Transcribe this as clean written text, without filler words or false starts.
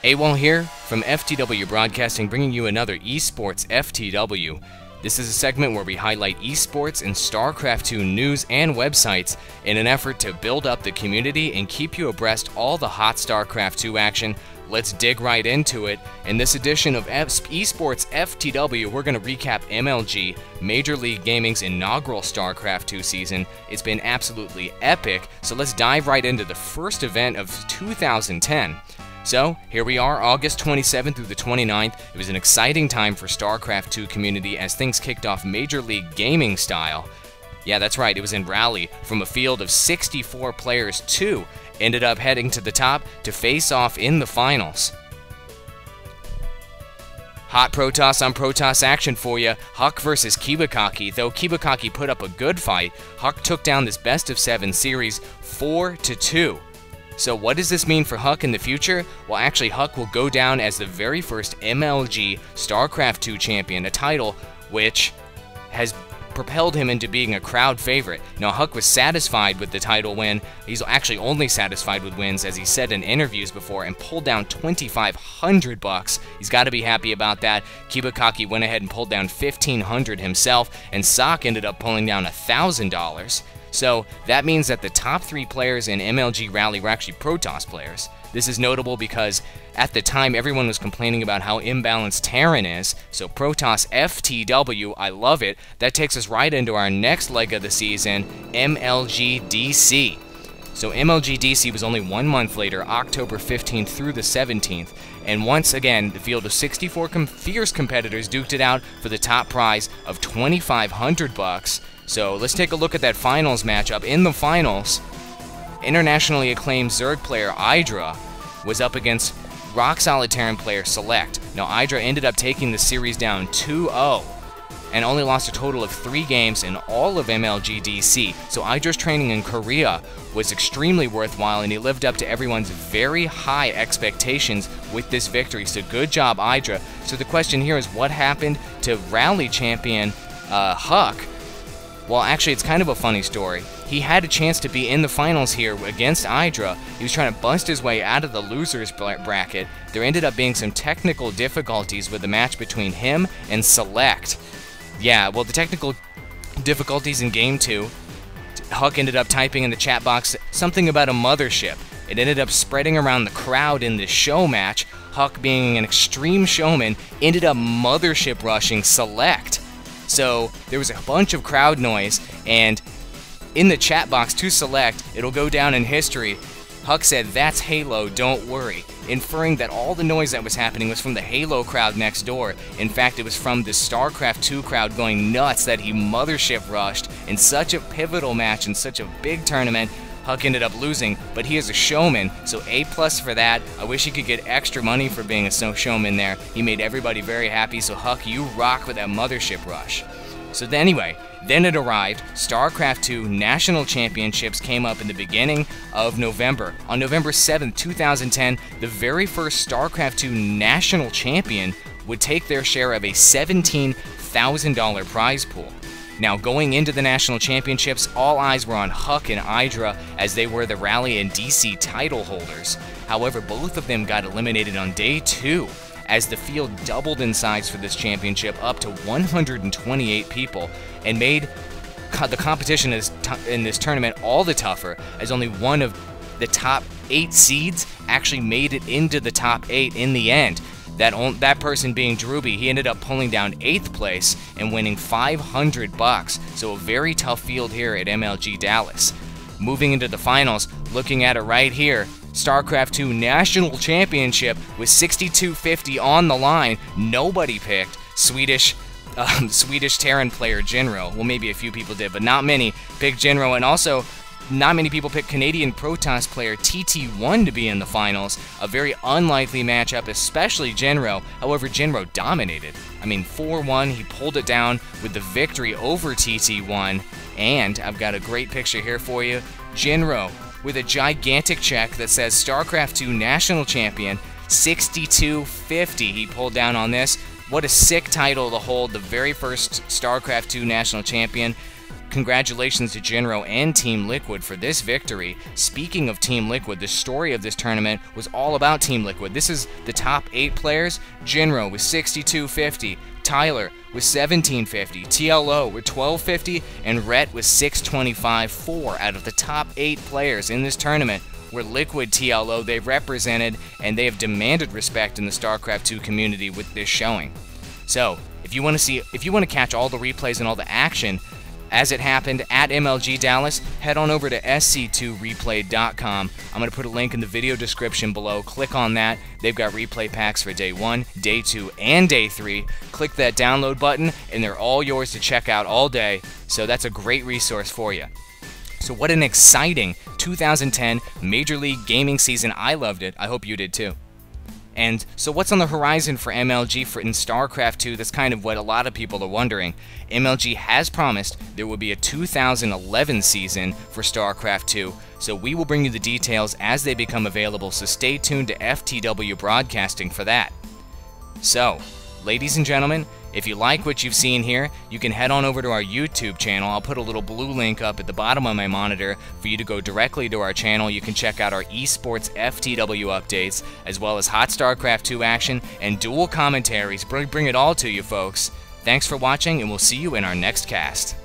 Awall here from FTW Broadcasting, bringing you another Esports FTW. This is a segment where we highlight esports and Starcraft 2 news and websites in an effort to build up the community and keep you abreast all the hot Starcraft 2 action. Let's dig right into it. In this edition of Esports FTW, we're going to recap MLG, Major League Gaming's inaugural Starcraft 2 season. It's been absolutely epic, so let's dive right into the first event of 2010. So, here we are, August 27th through the 29th. It was an exciting time for Starcraft 2 community as things kicked off Major League Gaming style. Yeah, that's right, it was in Raleigh. From a field of 64 players, 2 ended up heading to the top to face off in the finals. Hot Protoss on Protoss action for you. Huck versus Kibakaki. Though Kibakaki put up a good fight, Huck took down this best of 7 series 4-2. So what does this mean for Huck in the future? Well, actually, Huck will go down as the very first MLG StarCraft 2 champion, a title which has propelled him into being a crowd favorite. Now, Huck was satisfied with the title win. He's actually only satisfied with wins, as he said in interviews before, and pulled down $2,500. He's got to be happy about that. Kibakaki went ahead and pulled down $1,500 himself, and Sock ended up pulling down $1,000. So that means that the top 3 players in MLG Raleigh were actually Protoss players. This is notable because at the time everyone was complaining about how imbalanced Terran is, so Protoss FTW, I love it. That takes us right into our next leg of the season, MLG DC. So MLG DC was only 1 month later, October 15th through the 17th, and once again, the field of 64 fierce competitors duked it out for the top prize of $2,500. So let's take a look at that finals matchup. In the finals, internationally acclaimed Zerg player Idra was up against rock solid Terran player Select. Now Idra ended up taking the series down 2-0 and only lost a total of 3 games in all of MLG DC. So Idra's training in Korea was extremely worthwhile, and he lived up to everyone's very high expectations with this victory. So good job, Idra. So the question here is, what happened to Raleigh champion Huck? Well, actually, it's kind of a funny story. He had a chance to be in the finals here against Idra. He was trying to bust his way out of the losers bracket. There ended up being some technical difficulties with the match between him and Select. Yeah, well, the technical difficulties in Game 2, Huck ended up typing in the chat box something about a mothership. It ended up spreading around the crowd in this show match. Huck, being an extreme showman, ended up mothership rushing Select. So there was a bunch of crowd noise, and in the chat box to Select, it'll go down in history. Huck said, "That's Halo, don't worry," inferring that all the noise that was happening was from the Halo crowd next door. In fact, it was from the StarCraft 2 crowd going nuts that he mothership rushed in such a pivotal match in such a big tournament. Huck ended up losing, but he is a showman, so A+ for that. I wish he could get extra money for being a showman there. He made everybody very happy, so Huck, you rock with that mothership rush. So anyway, then it arrived. StarCraft 2 National Championships came up in the beginning of November. On November 7th, 2010, the very first StarCraft 2 National Champion would take their share of a $17,000 prize pool. Now, going into the National Championships, all eyes were on Huck and Idra as they were the Raleigh and DC title holders. However, both of them got eliminated on day 2 as the field doubled in size for this championship up to 128 people and made the competition in this tournament all the tougher, as only one of the top 8 seeds actually made it into the top 8 in the end. That person being Druby, he ended up pulling down 8th place and winning $500. So a very tough field here at MLG Dallas. Moving into the finals, looking at it right here, StarCraft 2 National Championship with $6,250 on the line. Nobody picked Swedish Terran player Jinro. Well, maybe a few people did, but not many picked Jinro, and also not many people picked Canadian Protoss player TT1 to be in the finals. A very unlikely matchup, especially Jinro. However, Jinro dominated. I mean, 4-1, he pulled it down with the victory over TT1. And I've got a great picture here for you. Jinro with a gigantic check that says StarCraft 2 National Champion, $6,250 he pulled down on this. What a sick title to hold, the very first StarCraft 2 National Champion. congratulations to Jinro and Team Liquid for this victory. Speaking of Team Liquid, the story of this tournament was all about Team Liquid. This is the top 8 players. Jinro with 6250, Tyler with 1750, TLO with 1250, and Rhett with 625. 4 out of the top 8 players in this tournament were Liquid TLO. They've represented and they have demanded respect in the Starcraft 2 community with this showing. So, if you want to catch all the replays and all the action as it happened at MLG Dallas, head on over to sc2replay.com. I'm going to put a link in the video description below. Click on that. They've got replay packs for day 1, day 2, and day 3. Click that download button, and they're all yours to check out all day. So that's a great resource for you. So what an exciting 2010 Major League Gaming season. I loved it. I hope you did too. And so what's on the horizon for MLG in StarCraft 2? That's kind of what a lot of people are wondering. MLG has promised there will be a 2011 season for StarCraft 2, so we will bring you the details as they become available, so stay tuned to FTW Broadcasting for that. So, ladies and gentlemen, if you like what you've seen here, you can head on over to our YouTube channel. I'll put a little blue link up at the bottom of my monitor for you to go directly to our channel. You can check out our Esports FTW updates, as well as hot StarCraft 2 action and dual commentaries. Bring it all to you, folks. Thanks for watching, and we'll see you in our next cast.